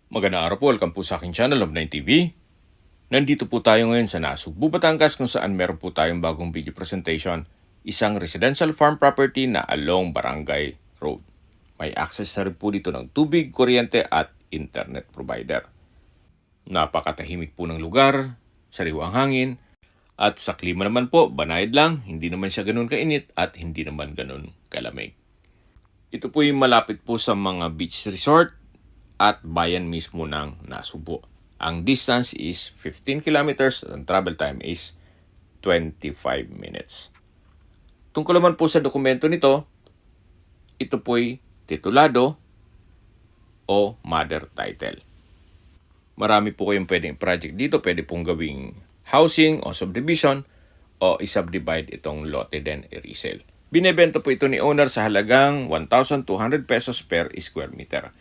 Magandang araw po, welcome po sa aking channel of 9TV. Nandito po tayo ngayon sa Nasugbu, Batangas kung saan meron po tayong bagong video presentation. Isang residential farm property na along Barangay Road. May access na rin po dito ng tubig, kuryente at internet provider. Napakatahimik po ng lugar, sariwang hangin, at sa klima naman po, banayad lang, hindi naman siya ganun kainit at hindi naman ganun kalamig. Ito po yung malapit po sa mga beach resort at bayan mismo ng Nasugbu. Ang distance is 15 kilometers at ang travel time is 25 minutes. Tungkol naman po sa dokumento nito, ito po'y titulado o mother title. Marami po kayong pwedeng project dito. Pwede pong gawing housing o subdivision o isubdivide itong lote din i-resell. Binebenta po ito ni owner sa halagang 1,200 pesos per square meter.